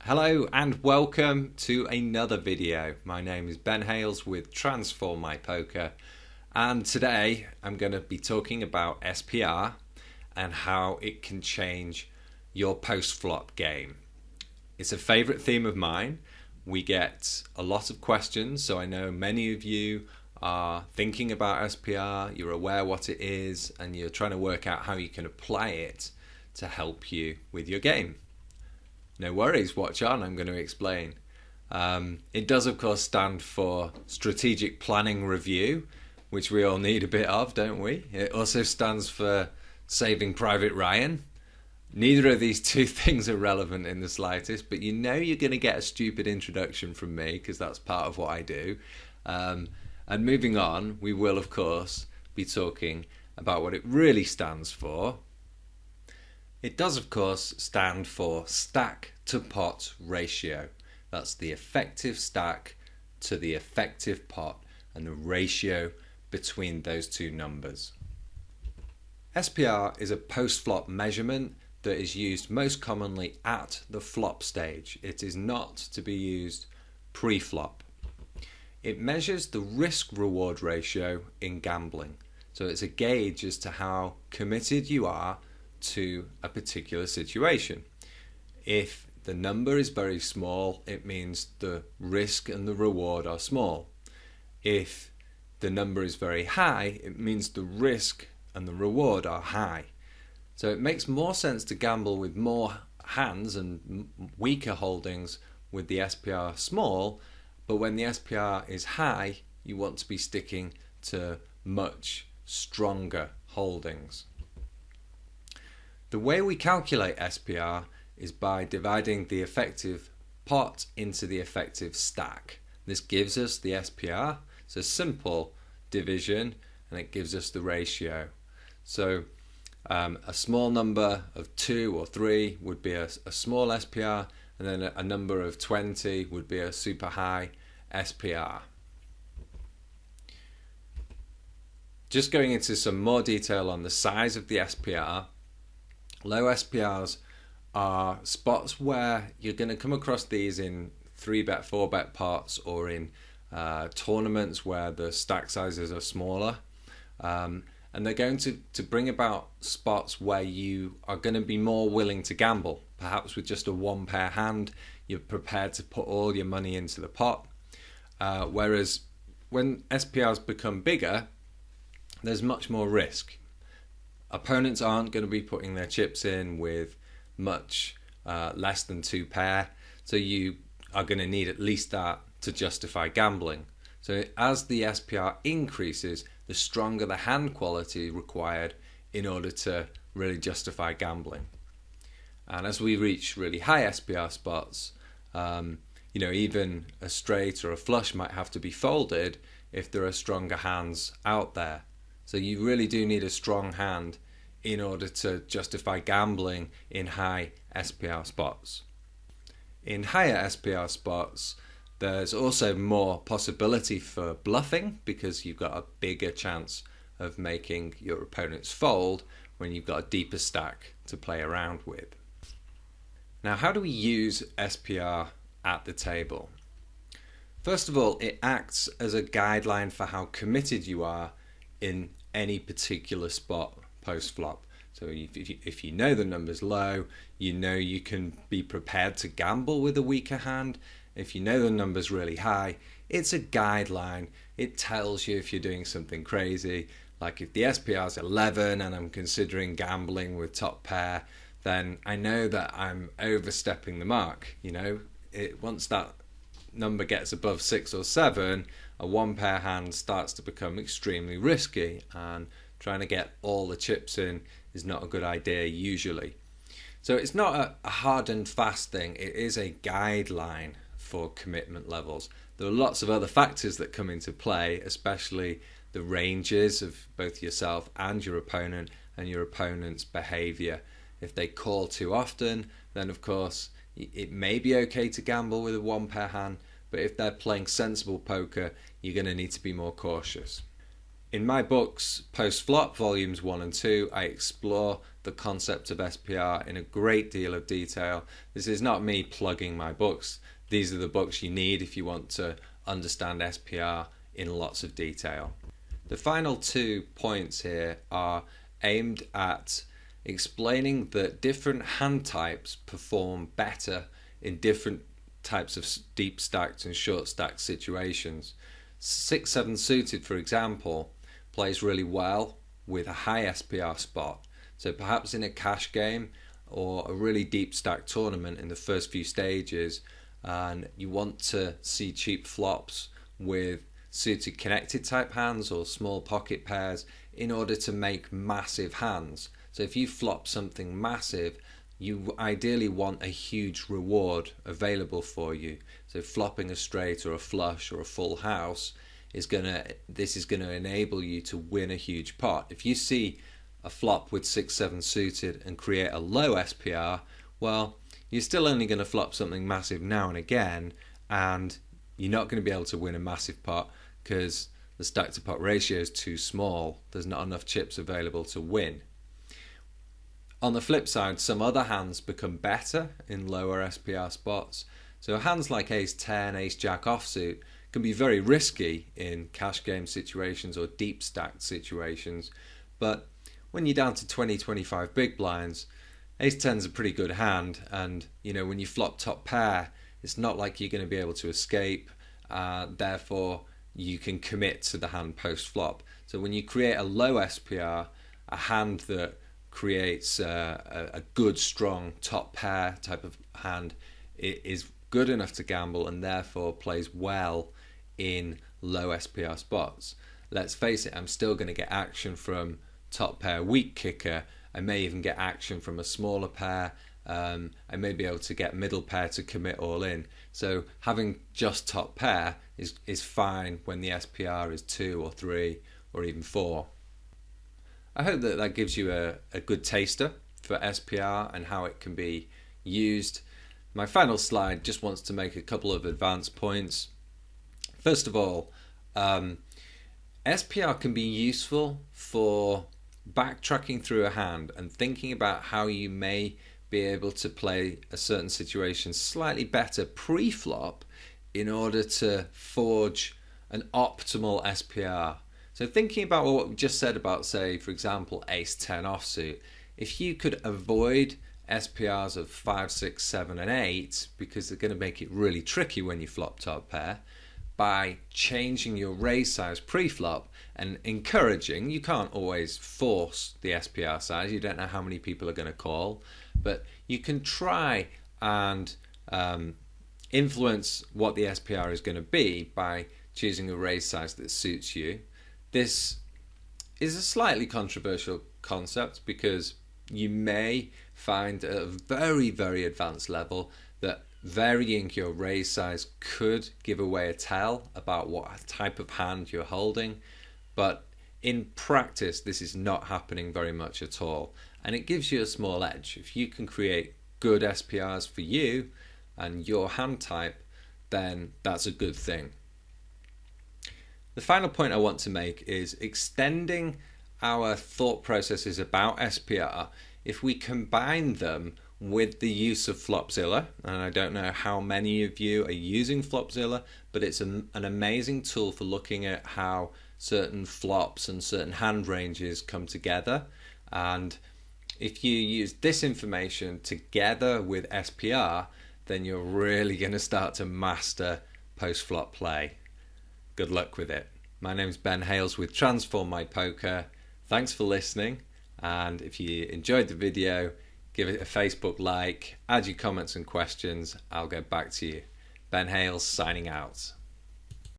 Hello and welcome to another video. My name is Ben Hales with Transform My Poker, and today I'm going to be talking about SPR and how it can change your post-flop game. It's a favourite theme of mine. We get a lot of questions, so I know many of you are thinking about SPR, you're aware what it is, and you're trying to work out how you can apply it to help you with your game. No worries, watch on, I'm going to explain. It does of course stand for Strategic Planning Review, which we all need a bit of, don't we? It also stands for Saving Private Ryan. Neither of these two things are relevant in the slightest, but you know you're going to get a stupid introduction from me because that's part of what I do. And moving on, we will of course be talking about what it really stands for. It does of course stand for stack to pot ratio. That's the effective stack to the effective pot and the ratio between those two numbers. SPR is a post-flop measurement that is used most commonly at the flop stage. It is not to be used pre-flop. It measures the risk-reward ratio in gambling. So it's a gauge as to how committed you are to a particular situation. If the number is very small, it means the risk and the reward are small. If the number is very high, it means the risk and the reward are high. So it makes more sense to gamble with more hands and weaker holdings with the SPR small, but when the SPR is high, you want to be sticking to much stronger holdings. The way we calculate SPR is by dividing the effective pot into the effective stack. This gives us the SPR. It's a simple division and it gives us the ratio. So a small number of 2 or 3 would be a small SPR, and then a number of 20 would be a super high SPR. Just going into some more detail on the size of the SPR. Low SPRs are spots where you're going to come across these in 3-bet, 4-bet pots, or in tournaments where the stack sizes are smaller. And they're going to bring about spots where you are going to be more willing to gamble. Perhaps with just a 1-pair hand, you're prepared to put all your money into the pot. Whereas when SPRs become bigger, there's much more risk. Opponents aren't going to be putting their chips in with much less than 2 pair, so you are going to need at least that to justify gambling. So as the SPR increases, the stronger the hand quality required in order to really justify gambling. And as we reach really high SPR spots, even a straight or a flush might have to be folded if there are stronger hands out there. So you really do need a strong hand in order to justify gambling in high SPR spots. In higher SPR spots, there's also more possibility for bluffing because you've got a bigger chance of making your opponents fold when you've got a deeper stack to play around with. Now, how do we use SPR at the table? First of all, it acts as a guideline for how committed you are in any particular spot post-flop. So if you know the number's low, you know you can be prepared to gamble with a weaker hand. If you know the number's really high, it's a guideline. It tells you if you're doing something crazy. Like if the SPR's 11 and I'm considering gambling with top pair, then I know that I'm overstepping the mark. Once that number gets above 6 or 7, a 1-pair hand starts to become extremely risky, and trying to get all the chips in is not a good idea usually. So it's not a hard and fast thing, it is a guideline for commitment levels. There are lots of other factors that come into play, especially the ranges of both yourself and your opponent and your opponent's behaviour. If they call too often, then of course it may be okay to gamble with a 1-pair hand, but if they're playing sensible poker, you're going to need to be more cautious. In my books, Post-Flop Volumes 1 and 2, I explore the concept of SPR in a great deal of detail. This is not me plugging my books. These are the books you need if you want to understand SPR in lots of detail. The final 2 points here are aimed at explaining that different hand types perform better in different types of deep stacked and short stacked situations. 6-7 suited, for example, plays really well with a high SPR spot. So perhaps in a cash game or a really deep stacked tournament in the first few stages, and you want to see cheap flops with suited connected type hands or small pocket pairs in order to make massive hands. So if you flop something massive, you ideally want a huge reward available for you. So flopping a straight or a flush or a full house is gonna enable you to win a huge pot. If you see a flop with 6-7 suited and create a low SPR, well, you're still only going to flop something massive now and again, and you're not going to be able to win a massive pot because the stack to pot ratio is too small. There's not enough chips available to win. On the flip side, some other hands become better in lower SPR spots. So hands like ace 10, ace jack offsuit can be very risky in cash game situations or deep stacked situations, but when you're down to 20-25 big blinds, ace 10 is a pretty good hand, and when you flop top pair, it's not like you're going to be able to escape, therefore you can commit to the hand post flop. So when you create a low SPR, a hand that creates a good strong top pair type of hand, it is good enough to gamble and therefore plays well in low SPR spots. Let's face it, I'm still going to get action from top pair weak kicker. I may even get action from a smaller pair. I may be able to get middle pair to commit all in. So having just top pair is fine when the SPR is 2 or 3 or even 4. I hope that gives you a good taster for SPR and how it can be used. My final slide just wants to make a couple of advanced points. First of all, SPR can be useful for backtracking through a hand and thinking about how you may be able to play a certain situation slightly better pre-flop in order to forge an optimal SPR. So thinking about what we just said about, say, for example, ace 10 offsuit, if you could avoid SPRs of 5, 6, 7 and 8 because they're going to make it really tricky when you flop top pair, by changing your raise size pre-flop and encouraging, you can't always force the SPR size, you don't know how many people are going to call, but you can try and influence what the SPR is going to be by choosing a raise size that suits you. This is a slightly controversial concept because you may find at a very, very advanced level that varying your raise size could give away a tell about what type of hand you're holding, but in practice this is not happening very much at all, and it gives you a small edge. If you can create good SPRs for you and your hand type, then that's a good thing. The final point I want to make is extending our thought processes about SPR. If we combine them with the use of Flopzilla, and I don't know how many of you are using Flopzilla, but it's an amazing tool for looking at how certain flops and certain hand ranges come together. And if you use this information together with SPR, then you're really going to start to master post-flop play. Good luck with it. My name's Ben Hales with Transform My Poker. Thanks for listening, and if you enjoyed the video, give it a Facebook like, add your comments and questions. I'll get back to you. Ben Hales signing out.